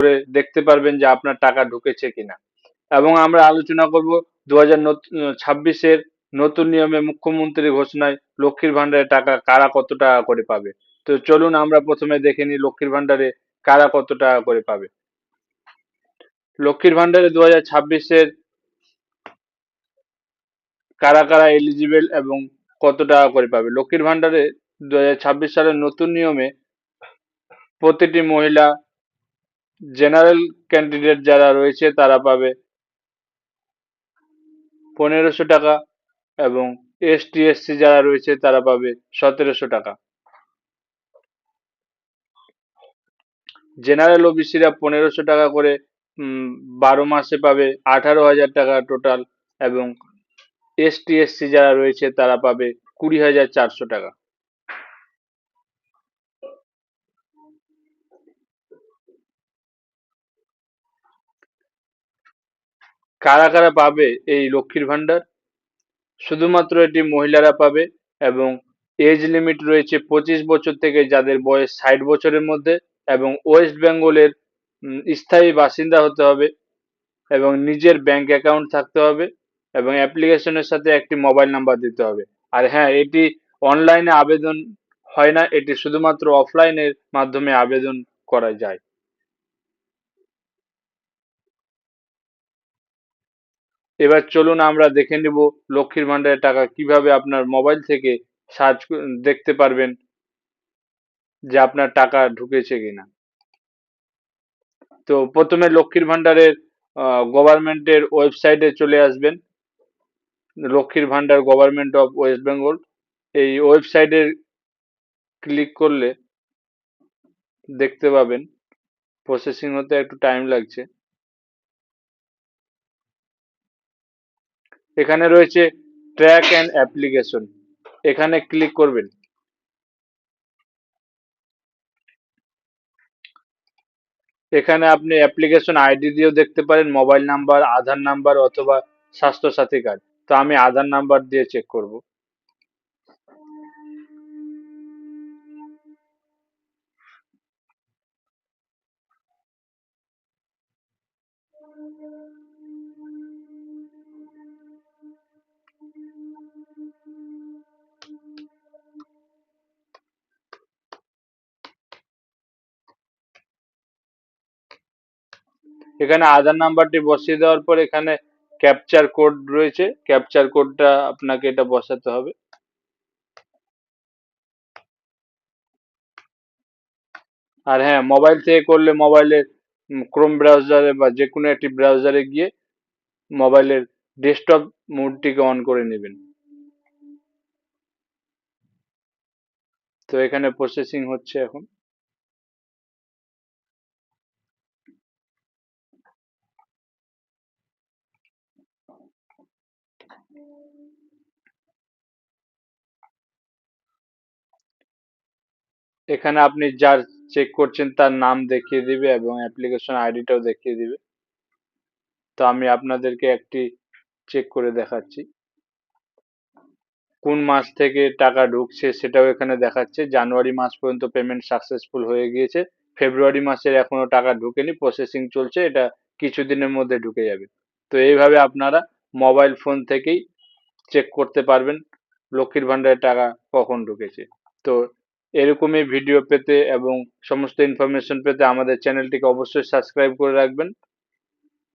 করে দেখতে পারবেন যে আপনার টাকা ঢুকেছে কিনা। এবং আমরা আলোচনা করব 2026-এর নতুন নিয়মে মুখ্যমন্ত্রীর ঘোষণায় লক্ষ্মীর ভান্ডারে টাকা কারা কত টাকা করে পাবে। তো চলুন আমরা প্রথমে দেখে নিই লক্ষ্মীর ভান্ডারে কারা কত টাকা করে পাবে। লক্ষ্মীর ভান্ডারে 2026-এর কারা কারা এলিজিবল এবং কত টাকা করে পাবে। লক্ষ্মীর ভান্ডারে 2026 সালের নতুন নিয়মে প্রতিটি মহিলা, জেনারেল ক্যান্ডিডেট যারা রয়েছে তারা পাবে 1500 টাকা এবং এসটি এসসি যারা রয়েছে তারা পাবে 1700 টাকা। জেনারেল ওবিসিরা 1500 টাকা করে 12 মাসে পাবে 18,000 টাকা টোটাল, এবং এসটি এসসি যারা রয়েছে তারা পাবে 20,400 টাকা। কারা কারা পাবে এই লক্ষ্মীর ভান্ডার? শুধুমাত্র এটি মহিলারা পাবে এবং এজ লিমিট রয়েছে 25 বছর থেকে যাদের বয়স 60 বছরের মধ্যে, এবং ওয়েস্ট বেঙ্গলের স্থায়ী বাসিন্দা হতে হবে এবং নিজের ব্যাংক অ্যাকাউন্ট থাকতে হবে এবং অ্যাপ্লিকেশনের সাথে একটি মোবাইল নাম্বার দিতে হবে। আর হ্যাঁ, এটি অনলাইনে আবেদন হয় না, এটি শুধুমাত্র অফলাইনের মাধ্যমে আবেদন করা যায়। এবার চলুন আমরা দেখে নিব লক্ষ্মীর ভান্ডারের টাকা কিভাবে আপনার মোবাইল থেকে দেখতে পারবেন যে আপনার টাকা ঢুকেছে কিনা। তো প্রথমে লক্ষ্মীর ভান্ডারের গভর্নমেন্টের ওয়েবসাইটে চলে আসবেন, লক্ষ্মীর ভান্ডার গভর্নমেন্ট অফ ওয়েস্ট বেঙ্গল। এই ওয়েবসাইটে ক্লিক করলে দেখতে পাবেন প্রসেসিং হতে একটু টাইম লাগছে। এখানে রয়েছে ট্র্যাক অ্যান্ড অ্যাপ্লিকেশন, এখানে ক্লিক করবেন। এখানে আপনি অ্যাপ্লিকেশন আইডি দিয়েও দেখতে পারেন, মোবাইল নাম্বার, আধার নাম্বার অথবা স্বাস্থ্য সাথী কার্ড। তো আমি আধার নাম্বার দিয়ে চেক করব। এখানে আধার নাম্বারটি বসিয়ে দেওয়ার পর এখানে ক্যাপচার কোড রয়েছে, ক্যাপচার কোডটা আপনাকে এটা বসাতে হবে। আর হ্যাঁ, মোবাইল থেকে করলে মোবাইলের ক্রোম ব্রাউজারে বা যে কোনো একটি ব্রাউজারে গিয়ে মোবাইলের ডেস্কটপ মোডটিকে অন করে নেবেন। তো এখানে প্রসেসিং হচ্ছে এখন। এখানে আপনি যার চেক করছেন তার নাম দেখিয়ে দিবে এবং অ্যাপ্লিকেশন আইডিটাও দেখিয়ে দিবে। তো আমি আপনাদেরকে একটি চেক করে দেখাচ্ছি। কোন মাস থেকে টাকা ঢুকছে সেটাও এখানে দেখাচ্ছে। জানুয়ারি মাস পর্যন্ত পেমেন্ট সাকসেসফুল হয়ে গিয়েছে, ফেব্রুয়ারি মাসের এখনো টাকা ঢুকেনি, প্রসেসিং চলছে, এটা কিছুদিনের মধ্যে ঢুকে যাবে। তো এইভাবে আপনারা মোবাইল ফোন থেকেই চেক করতে পারবেন লক্ষ্মীর ভান্ডারের টাকা কখন ঢুকেছে। তো এরকমই ভিডিও পেতে এবং সমস্ত ইনফরমেশন পেতে আমাদের চ্যানেলটিকে অবশ্যই সাবস্ক্রাইব করে রাখবেন।